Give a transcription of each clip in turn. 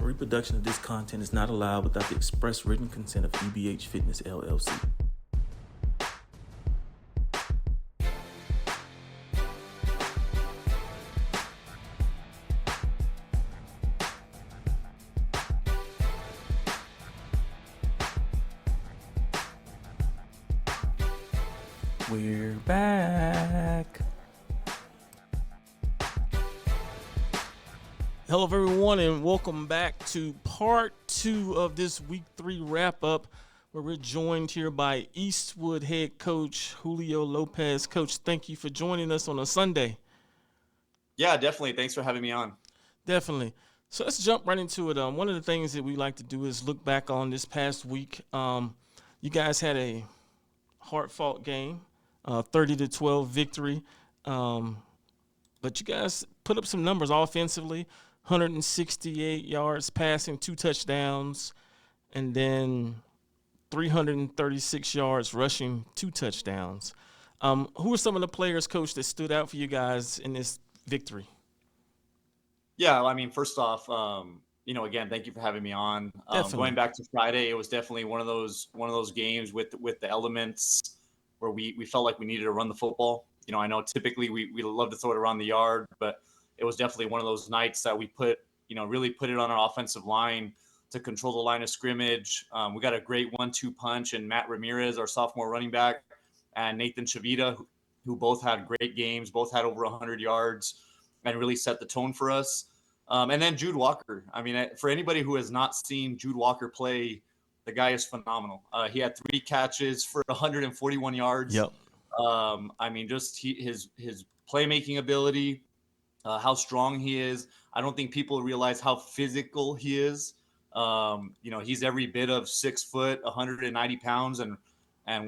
Reproduction of this content is not allowed without the express written consent of EBH Fitness LLC. We're back. Hello, everyone, and welcome back to part 2 of this week 3 wrap-up, where we're joined here by Eastwood head coach Julio Lopez. Coach, thank you for joining us on a Sunday. Yeah, definitely. Thanks for having me on. Definitely. So let's jump right into it. One of the things that we like to do is look back on this past week. You guys had a hard-fought game, 30-12 victory, but you guys put up some numbers offensively. 168 yards passing, 2 touchdowns, and then 336 yards rushing, 2 touchdowns. Who are some of the players, Coach, that stood out for you guys in this victory? Yeah, I mean, first off, again, thank you for having me on. Going back to Friday, it was definitely one of those games with the elements where we felt like we needed to run the football. I know typically we love to throw it around the yard, but it was definitely one of those nights that we really put it on our offensive line to control the line of scrimmage. We got a great 1-2 punch, and Matt Ramirez, our sophomore running back, and Nathan Chavita, who both had great games, both had over 100 yards, and really set the tone for us. And then Jude Walker. I mean, for anybody who has not seen Jude Walker play, the guy is phenomenal. He had 3 catches for 141 yards. Yep. I mean, just his playmaking ability, how strong he is. I don't think people realize how physical he is. He's every bit of 6 foot, 190 pounds, and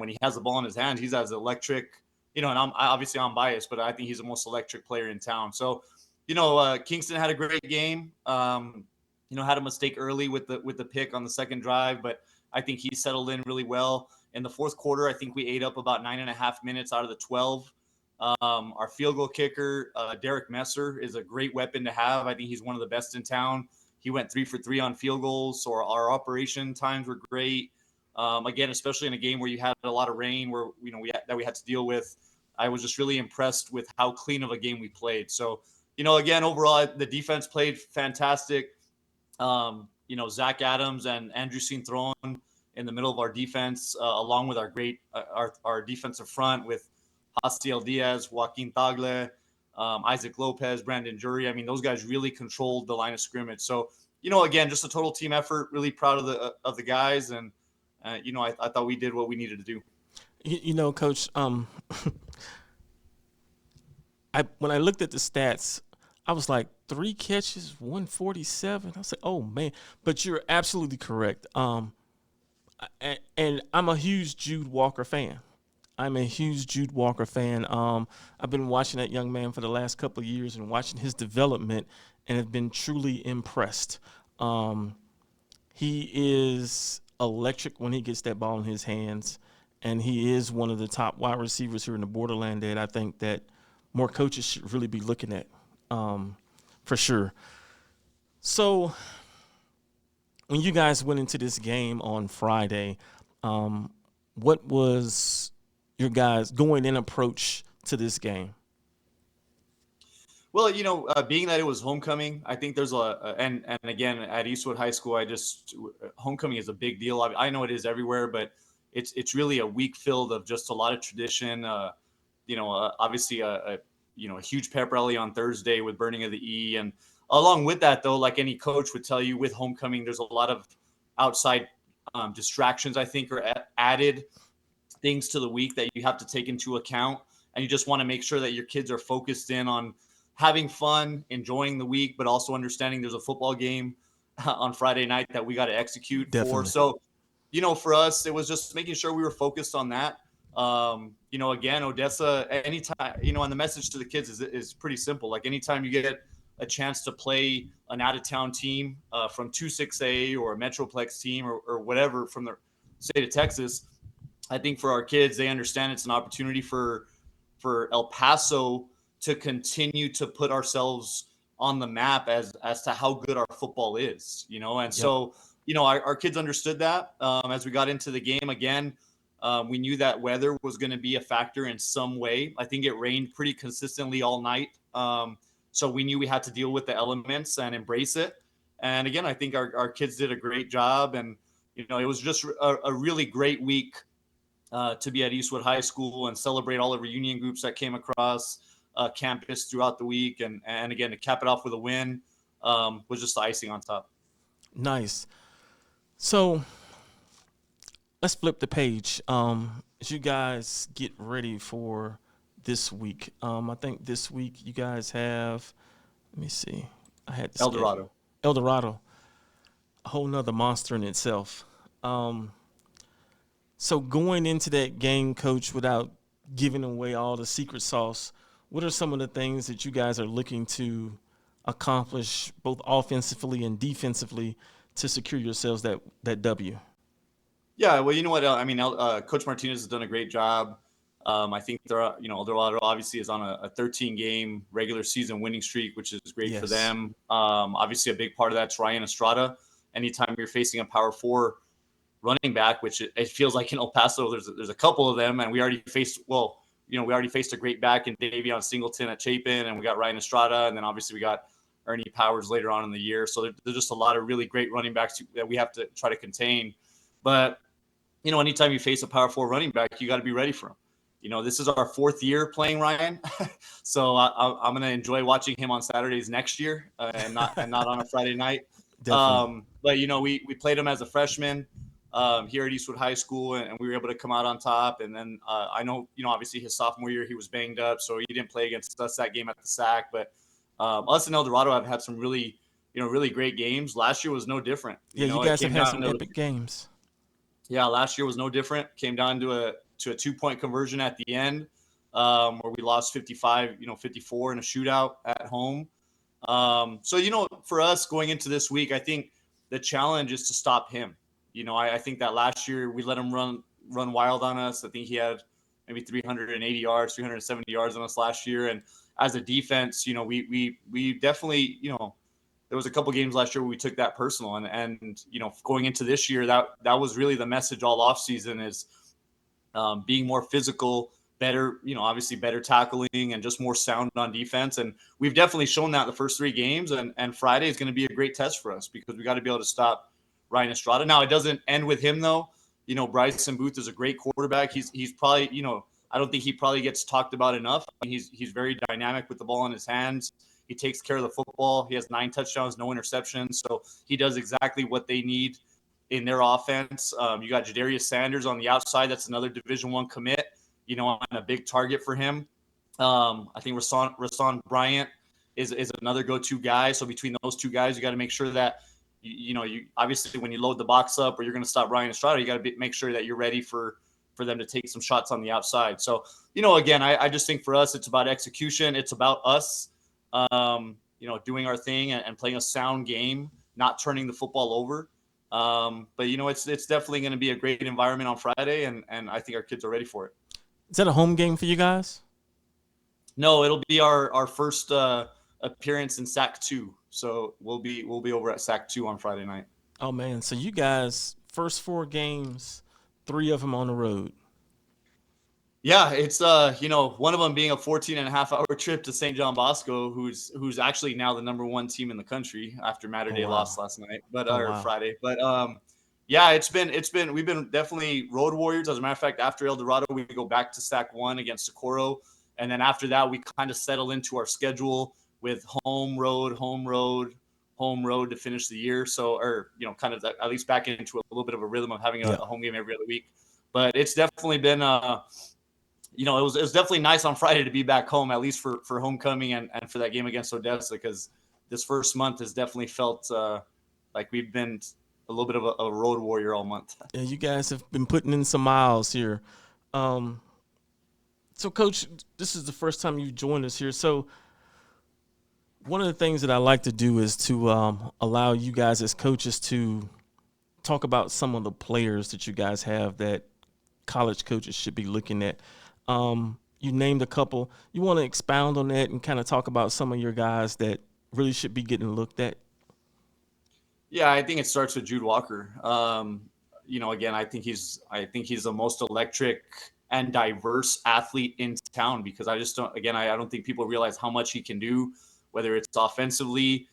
when he has the ball in his hands, he's as electric. And I'm biased, but I think he's the most electric player in town. So, Kingston had a great game. Had a mistake early with the pick on the second drive, but I think he settled in really well. In the fourth quarter, I think we ate up about 9.5 minutes out of the 12. Our field goal kicker, Derek Messer, is a great weapon to have. I think he's one of the best in town. He went 3 for 3 on field goals, so our operation times were great. Again, especially in a game where you had a lot of rain, where we had to deal with. I was just really impressed with how clean of a game we played. So, again, overall, the defense played fantastic. Zach Adams and Andrew Cinthron in the middle of our defense, along with our great our defensive front with Hastiel Diaz, Joaquin Tagle, Isaac Lopez, Brandon Jury. I mean, those guys really controlled the line of scrimmage. So, again, just a total team effort. Really proud of the guys, and I thought we did what we needed to do. Coach, when I looked at the stats, I was like, 3 catches, 147. I was like, oh man! But you're absolutely correct. And I'm a huge Jude Walker fan. I've been watching that young man for the last couple of years and watching his development, and have been truly impressed. He is electric when he gets that ball in his hands, and he is one of the top wide receivers here in the Borderland that I think that more coaches should really be looking at, for sure. So when you guys went into this game on Friday, what was your guys' going-in approach to this game? Well, being that it was homecoming, I think there's and again at Eastwood High School, homecoming is a big deal. I know it is everywhere, but it's really a week filled of just a lot of tradition. Obviously a huge pep rally on Thursday with burning of the E, and along with that, though, like any coach would tell you, with homecoming, there's a lot of outside distractions, I think, are added things to the week that you have to take into account. And you just want to make sure that your kids are focused in on having fun, enjoying the week, but also understanding there's a football game on Friday night that we got to execute for. So, for us, it was just making sure we were focused on that. Again, Odessa, anytime, and the message to the kids is pretty simple. Like anytime you get a chance to play an out-of-town team from 2-6A or a Metroplex team or whatever from the state of Texas, I think for our kids, they understand it's an opportunity for El Paso to continue to put ourselves on the map as to how good our football is, and Yep. so our kids understood that as we got into the game again. We knew that weather was going to be a factor in some way. I think it rained pretty consistently all night. So we knew we had to deal with the elements and embrace it. And again, I think our kids did a great job. And, it was just a really great week to be at Eastwood High School and celebrate all the reunion groups that came across campus throughout the week. And again, to cap it off with a win was just the icing on top. Nice. So let's flip the page. As you guys get ready for this week, I think this week you guys have, let me see, I had the Dorado. El Dorado, a whole nother monster in itself. So going into that game, Coach, without giving away all the secret sauce, what are some of the things that you guys are looking to accomplish both offensively and defensively to secure yourselves that W? Yeah, well, you know what? I mean, Coach Martinez has done a great job. I think Dorado obviously is on a 13-game regular season winning streak, which is great for them. Obviously, a big part of that's Ryan Estrada. Anytime you're facing a Power 4 running back, which it feels like in El Paso, there's a couple of them, and we already faced a great back in Davion Singleton at Chapin, and we got Ryan Estrada, and then obviously we got Ernie Powers later on in the year. So there's just a lot of really great running backs that we have to try to contain. But, anytime you face a Power 4 running back, you got to be ready for him. This is our 4th year playing Ryan. So I'm going to enjoy watching him on Saturdays next year and not on a Friday night. But, we played him as a freshman here at Eastwood High School, and we were able to come out on top. And then I know, obviously his sophomore year, he was banged up, so he didn't play against us that game at the SAC. But us and El Dorado have had some really great games. Last year was no different. Yeah, you guys have had some epic games. Yeah, last year was no different. Came down to a 2-point conversion at the end, where we lost 54 in a shootout at home. So, for us going into this week, I think the challenge is to stop him. I think that last year we let him run wild on us. I think he had maybe 380 yards, 370 yards on us last year. And as a defense, we definitely, there was a couple games last year where we took that personal, and going into this year, that was really the message all off season is being more physical, better, obviously better tackling, and just more sound on defense. And we've definitely shown that the first 3 games, and Friday is going to be a great test for us because we got to be able to stop Ryan Estrada. Now, it doesn't end with him though. Bryson Booth is a great quarterback. He's probably, I don't think he probably gets talked about enough. He's very dynamic with the ball in his hands. He takes care of the football. He has 9 touchdowns, no interceptions. So he does exactly what they need in their offense. You got Jadarius Sanders on the outside. That's another Division I commit, and a big target for him. I think Rasan Bryant is another go-to guy. So between those 2 guys, you got to make sure that, you obviously when you load the box up or you're going to stop Ryan Estrada, you got to make sure that you're ready for them to take some shots on the outside. So, again, I just think for us, it's about execution. It's about us, doing our thing and playing a sound game, not turning the football over. But it's definitely going to be a great environment on Friday, and I think our kids are ready for it. Is that a home game for you guys? No, it'll be our first appearance in SAC 2. So we'll be over at SAC 2 on Friday night. Oh man, so you guys first 4 games, 3 of them on the road. Yeah, it's one of them being a 14.5-hour trip to St. John Bosco, who's actually now the number 1 team in the country after Mater Day lost last night, Friday. But yeah, we've been definitely road warriors. As a matter of fact, after El Dorado, we go back to SAC 1 against Socorro, and then after that, we kind of settle into our schedule with home road to finish the year. So, kind of at least back into a little bit of a rhythm of having a home game every other week. But it's definitely been it was definitely nice on Friday to be back home, at least for homecoming and for that game against Odessa, because this first month has definitely felt like we've been a little bit of a road warrior all month. Yeah, you guys have been putting in some miles here. Um, so, Coach, this is the first time you've joined us here. So, one of the things that I like to do is to allow you guys as coaches to talk about some of the players that you guys have that college coaches should be looking at. You named a couple. You want to expound on that and kind of talk about some of your guys that really should be getting looked at? Yeah, I think it starts with Jude Walker. Again, I think he's the most electric and diverse athlete in town because I don't think people realize how much he can do, whether it's offensively,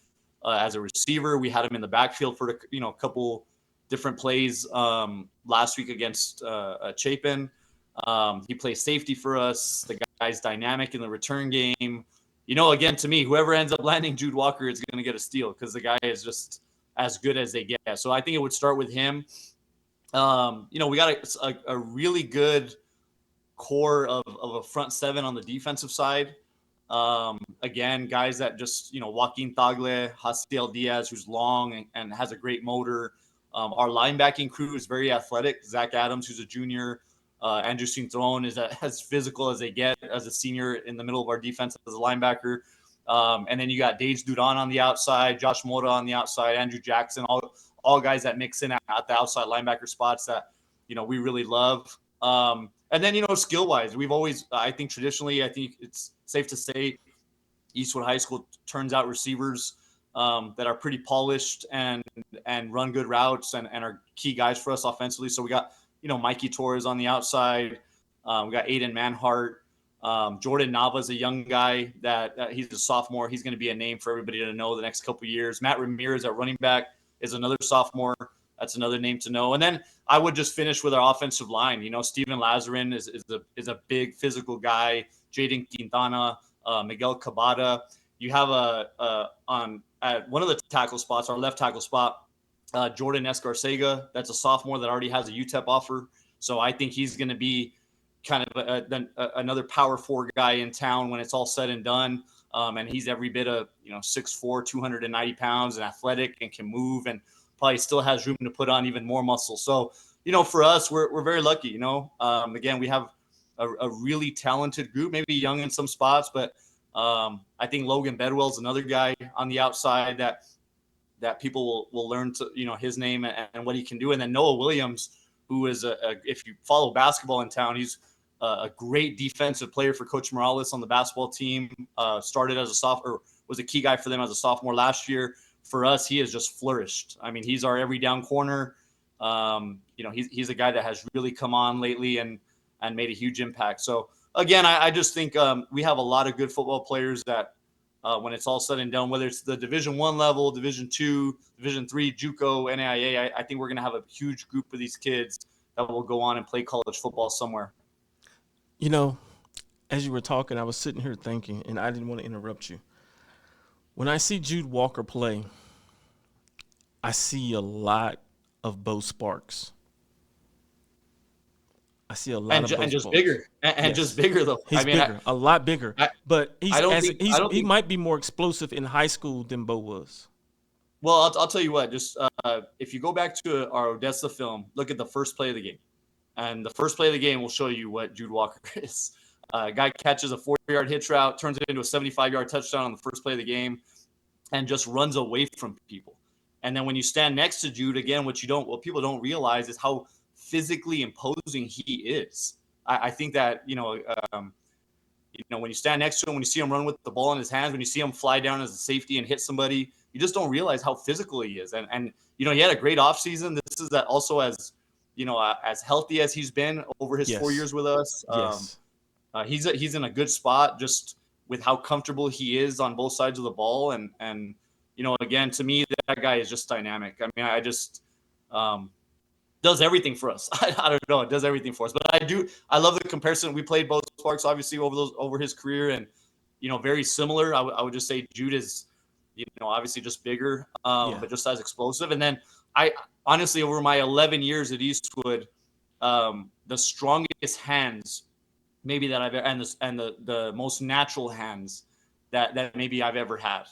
as a receiver. We had him in the backfield for a couple different plays last week against Chapin. He plays safety for us. The guy's dynamic in the return game. Again, to me, whoever ends up landing Jude Walker is going to get a steal because the guy is just as good as they get. So I think it would start with him. We got a really good core of a front seven on the defensive side. Again, guys that just, Joaquin Tagle, Hastiel Diaz, who's long and has a great motor. Our linebacking crew is very athletic. Zach Adams, who's a junior. Andrew Cintron is as physical as they get as a senior in the middle of our defense as a linebacker. And then you got Dage Duran on the outside, Josh Mora on the outside, Andrew Jackson, all guys that mix in at the outside linebacker spots that, we really love. And then, skill wise, I think it's safe to say Eastwood High School turns out receivers that are pretty polished and run good routes and are key guys for us offensively. So we got, Mikey Torres on the outside. We got Aiden Manhart. Jordan Nava's a young guy that he's a sophomore. He's going to be a name for everybody to know the next couple of years. Matt Ramirez at running back is another sophomore. That's another name to know. And then I would just finish with our offensive line. Steven Lazarin is a big physical guy. Jaden Quintana, Miguel Cabada. You have at one of the tackle spots, our left tackle spot, Jordan Escarcega. That's a sophomore that already has a UTEP offer. So I think he's going to be kind of another power four guy in town when it's all said and done. And he's every bit of, 6'4", 290 pounds and athletic and can move and probably still has room to put on even more muscle. So, for us, we're very lucky, again, we have a really talented group, maybe young in some spots, but I think Logan Bedwell's another guy on the outside that people will learn to, his name and what he can do. And then Noah Williams, who is if you follow basketball in town, he's a great defensive player for Coach Morales on the basketball team. Started as a sophomore, was a key guy for them as a sophomore last year. For us, he has just flourished. I mean, he's our every down corner. He's a guy that has really come on lately and made a huge impact. So again, I just think we have a lot of good football players that when it's all said and done, whether it's the Division I level, Division II, Division III, JUCO, NAIA, I think we're going to have a huge group of these kids that will go on and play college football somewhere. As you were talking, I was sitting here thinking, and I didn't want to interrupt you. When I see Jude Walker play, I see a lot of Bo Sparks. I see a lot of Bo and just Sparks. bigger and Yes. just bigger though. He's bigger, a lot bigger. But he might be more explosive in high school than Bo was. Well, I'll tell you what. Just if you go back to our Odessa film, look at the first play of the game, and the first play of the game will show you what Jude Walker is. Guy catches a 4-yard hitch route, turns it into a 75-yard touchdown on the first play of the game, and just runs away from people. And then when you stand next to Jude again, what people don't realize is how physically imposing he is. I think that when you stand next to him, when you see him run with the ball in his hands, when you see him fly down as a safety and hit somebody, you just don't realize how physical he is. And he had a great offseason. This is that also as healthy as he's been over his 4 years with us. Yes. He's in a good spot just with how comfortable he is on both sides of the ball. And again, to me, that guy is just dynamic. I mean, I just does everything for us. I don't know. It does everything for us. But I love the comparison. We played both Sparks, obviously, over his career. And, very similar. I would just say Jude is, obviously just bigger, but just as explosive. And then I honestly, over my 11 years at Eastwood, the strongest hands maybe that I've and the most natural hands that maybe I've ever had.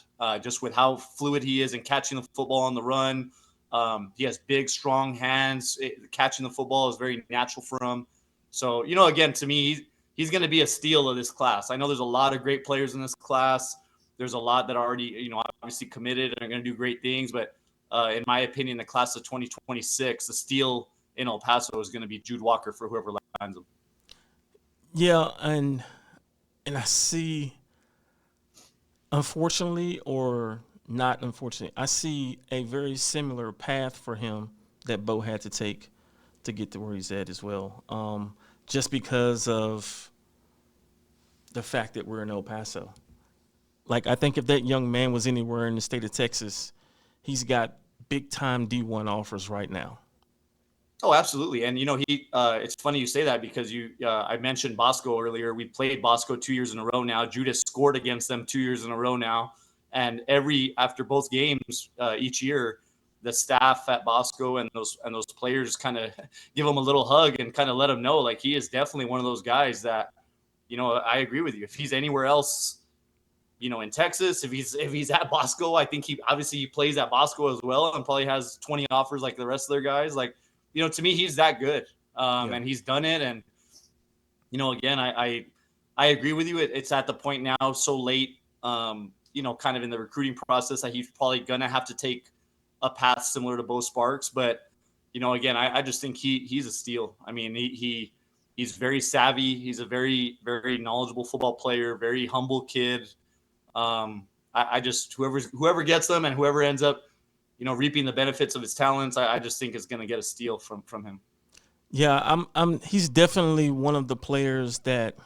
Just with how fluid he is in catching the football on the run. He has big, strong hands. Catching the football is very natural for him. So, again, to me, he's going to be a steal of this class. I know there's a lot of great players in this class. There's a lot that are already, obviously committed and are going to do great things. But in my opinion, the class of 2026, the steal in El Paso is going to be Jude Walker for whoever lands him. Yeah, and I see, unfortunately or not unfortunately, I see a very similar path for him that Bo had to take to get to where he's at as well. Just because of the fact that we're in El Paso. Like, I think if that young man was anywhere in the state of Texas, he's got big time D1 offers right now. Oh, absolutely. And, it's funny you say that because I mentioned Bosco earlier. We played Bosco 2 years in a row now. Judas scored against them 2 years in a row now. And after both games each year, the staff at Bosco and those players kind of give him a little hug and kind of let him know, like, he is definitely one of those guys that, I agree with you. If he's anywhere else, in Texas, if he's at Bosco, I think he plays at Bosco as well and probably has 20 offers like the rest of their guys. Like, to me, he's that good. And he's done it. And, again, I agree with you. It's at the point now so late, kind of in the recruiting process that he's probably going to have to take a path similar to Bo Sparks. But, again, I just think he's a steal. I mean, he's very savvy. He's a very, very knowledgeable football player, very humble kid. I just, whoever gets them and whoever ends up, reaping the benefits of his talents, I just think is going to get a steal from him. Yeah, he's definitely one of the players that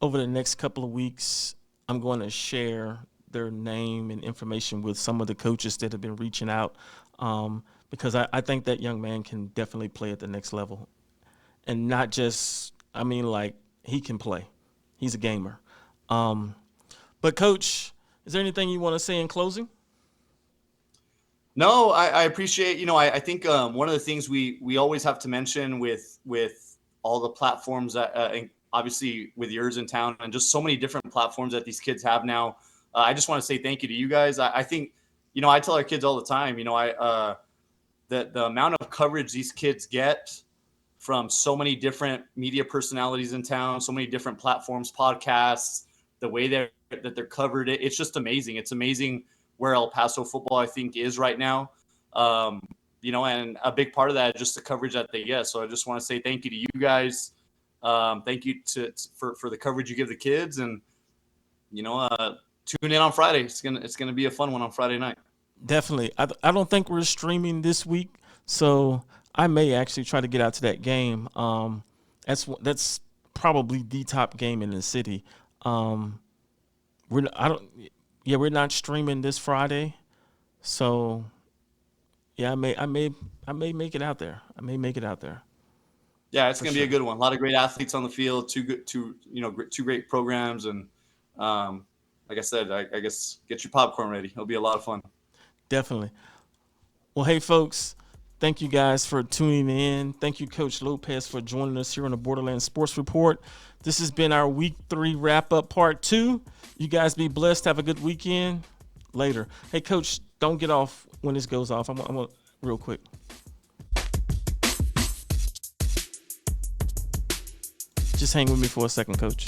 over the next couple of weeks, I'm going to share their name and information with some of the coaches that have been reaching out, because I think that young man can definitely play at the next level. And not just, he can play. He's a gamer. But, Coach, is there anything you want to say in closing? No, I appreciate, I think one of the things we always have to mention with all the platforms that obviously with yours in town and just so many different platforms that these kids have now, I just want to say thank you to you guys. I think, I tell our kids all the time, the amount of coverage these kids get from so many different media personalities in town, so many different platforms, podcasts, the way that they're covered, it's just amazing. It's amazing where El Paso football, I think, is right now. And a big part of that is just the coverage that they get. So I just want to say thank you to you guys. Thank you for the coverage you give the kids, and tune in on Friday. It's gonna be a fun one on Friday night. Definitely. I don't think we're streaming this week, so I may actually try to get out to that game. That's probably the top game in the city. We're not streaming this Friday, so yeah, I may make it out there. Yeah, it's gonna be a good one. A lot of great athletes on the field. Two great programs, and like I said, I guess get your popcorn ready. It'll be a lot of fun. Definitely. Well, hey folks, thank you guys for tuning in. Thank you, Coach Lopez, for joining us here on the Borderland Sports Report. This has been our Week 3 wrap-up Part 2. You guys be blessed. Have a good weekend. Later. Hey, Coach, don't get off when this goes off. I'm real quick. Just hang with me for a second, Coach.